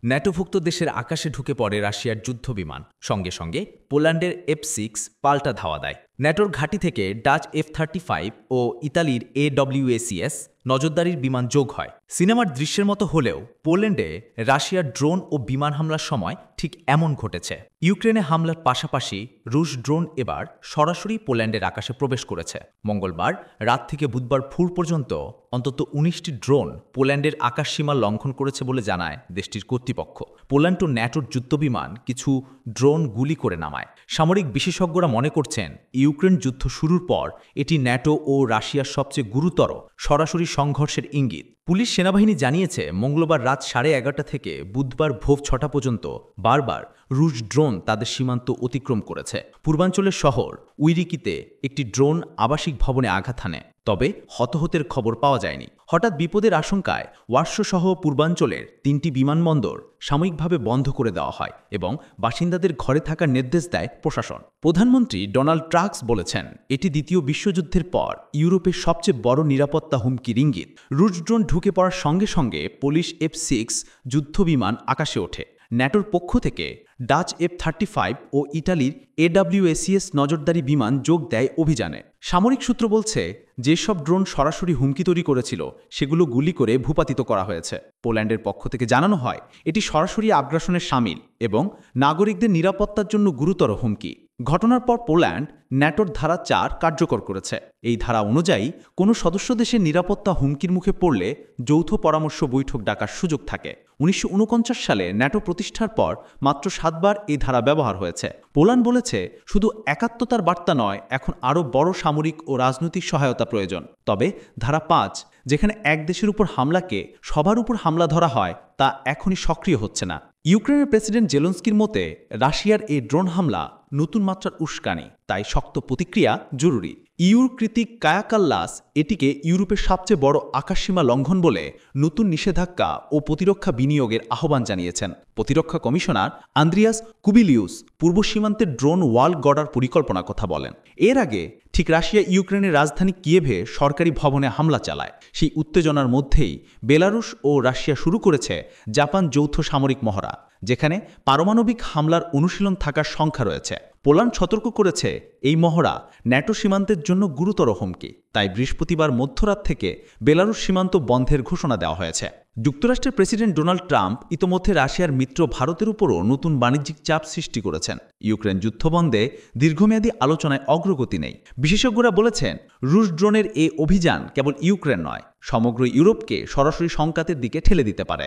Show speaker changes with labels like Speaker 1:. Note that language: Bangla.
Speaker 1: ন্যাটোভুক্ত দেশের আকাশে ঢুকে পড়ে রাশিয়ার যুদ্ধবিমান। সঙ্গে সঙ্গে পোল্যান্ডের F-6 পাল্টা ধাওয়া দেয়। ন্যাটোর ঘাঁটি থেকে ডাচ F-35 ও ইতালির AWACS নজরদারির বিমান যোগ হয়। সিনেমার দৃশ্যের মতো হলেও পোল্যান্ডে রাশিয়ার ড্রোন ও বিমান হামলার সময় ঠিক এমন ঘটেছে। ইউক্রেনে হামলার পাশাপাশি রুশ ড্রোন এবার সরাসরি পোল্যান্ডের আকাশে প্রবেশ করেছে। মঙ্গলবার রাত থেকে বুধবার ভোর পর্যন্ত অন্তত ১৯টি ড্রোন পোল্যান্ডের আকাশসীমা লঙ্ঘন করেছে বলে জানায় দেশটির কর্তৃপক্ষ। পোল্যান্ড ও ন্যাটোর যুদ্ধবিমান কিছু ড্রোন গুলি করে নামায়। সামরিক বিশেষজ্ঞরা মনে করছেন ইউক্রেন যুদ্ধ শুরুর পর এটি ন্যাটো ও রাশিয়ার সবচেয়ে গুরুতর সরাসরি সংঘর্ষের ইঙ্গিত। পুলিশ সেনাবাহিনী জানিয়েছে মঙ্গলবার রাত 11:30 থেকে বুধবার ভোর 6টা পর্যন্ত বারবার রুশ ড্রোন তাদের সীমান্ত অতিক্রম করেছে। পূর্বাঞ্চলের শহর উইরিকিতে একটি ড্রোন আবাসিক ভবনে আঘাত হানে, তবে হতাহতের খবর পাওয়া যায়নি। হঠাৎ বিপদের আশঙ্কায় ওয়ার্সো-সহ পূর্বাঞ্চলের 3টি বিমানবন্দর সাময়িকভাবে বন্ধ করে দেওয়া হয় এবং বাসিন্দাদের ঘরে থাকার নির্দেশ দেয় প্রশাসন। প্রধানমন্ত্রী ডোনাল্ড ট্রাম্প বলেছেন, এটি দ্বিতীয় বিশ্বযুদ্ধের পর ইউরোপের সবচেয়ে বড় নিরাপত্তা হুমকির ইঙ্গিত। রুশ ড্রোন ঢুকে পড়ার সঙ্গে সঙ্গে পুলিশ F-6 যুদ্ধবিমান আকাশে ওঠে। ন্যাটোর পক্ষ থেকে ডাচ F-35 ও ইটালির AWACS নজরদারি বিমান যোগ দেয় অভিযানে। সামরিক সূত্র বলছে, যেসব ড্রোন সরাসরি হুমকি তৈরি করেছিল সেগুলো গুলি করে ভূপাতিত করা হয়েছে। পোল্যান্ডের পক্ষ থেকে জানানো হয় এটি সরাসরি আগ্রাসনের শামিল এবং নাগরিকদের নিরাপত্তার জন্য গুরুতর হুমকি। ঘটনার পর পোল্যান্ড ন্যাটোর ধারা 4 কার্যকর করেছে। এই ধারা অনুযায়ী কোনো সদস্য দেশের নিরাপত্তা হুমকির মুখে পড়লে যৌথ পরামর্শ বৈঠক ডাকার সুযোগ থাকে। 1949 সালে ন্যাটো প্রতিষ্ঠার পর মাত্র 7 বার এই ধারা ব্যবহার হয়েছে। পোল্যান্ড বলেছে, শুধু একাত্মতার বার্তা নয়, এখন আরও বড় সামরিক ও রাজনৈতিক সহায়তা প্রয়োজন। তবে ধারা 5, যেখানে এক দেশের উপর হামলাকে সবার উপর হামলা ধরা হয়, তা এখনই সক্রিয় হচ্ছে না। ইউক্রেনের প্রেসিডেন্ট জেলেনস্কির মতে, রাশিয়ার এই ড্রোন হামলা নতুন মাত্রার উস্কানি, তাই শক্ত প্রতিক্রিয়া জরুরি। ইউর কৃতিক কায়া কাল্লাস এটিকে ইউরোপের সবচেয়ে বড় আকাশসীমা লঙ্ঘন বলে নতুন নিষেধাজ্ঞা ও প্রতিরক্ষা বিনিয়োগের আহ্বান জানিয়েছেন। প্রতিরক্ষা কমিশনার আন্দ্রিয়াস কুবিলিউস পূর্ব সীমান্তের ড্রোন ওয়াল গড়ার পরিকল্পনার কথা বলেন। এর আগে ঠিক রাশিয়া ইউক্রেনের রাজধানী কিয়েভে সরকারি ভবনে হামলা চালায়। সেই উত্তেজনার মধ্যেই বেলারুশ ও রাশিয়া শুরু করেছে জাপান যৌথ সামরিক মহড়া, যেখানে পারমাণবিক হামলার অনুশীলন থাকার সংখ্যা রয়েছে। পোল্যান্ড সতর্ক করেছে, এই মহড়া ন্যাটো সীমান্তের জন্য গুরুতর হুমকি। তাই বৃহস্পতিবার মধ্যরাত থেকে বেলারুশ সীমান্ত বন্ধের ঘোষণা দেওয়া হয়েছে। যুক্তরাষ্ট্রের প্রেসিডেন্ট ডোনাল্ড ট্রাম্প ইতোমধ্যে রাশিয়ার মিত্র ভারতের উপরও নতুন বাণিজ্যিক চাপ সৃষ্টি করেছেন। ইউক্রেন যুদ্ধবন্ধে দীর্ঘমেয়াদী আলোচনায় অগ্রগতি নেই। বিশেষজ্ঞরা বলেছেন, রুশ ড্রোনের এই অভিযান কেবল ইউক্রেন নয়, সমগ্র ইউরোপকে সরাসরি সংঘাতের দিকে ঠেলে দিতে পারে।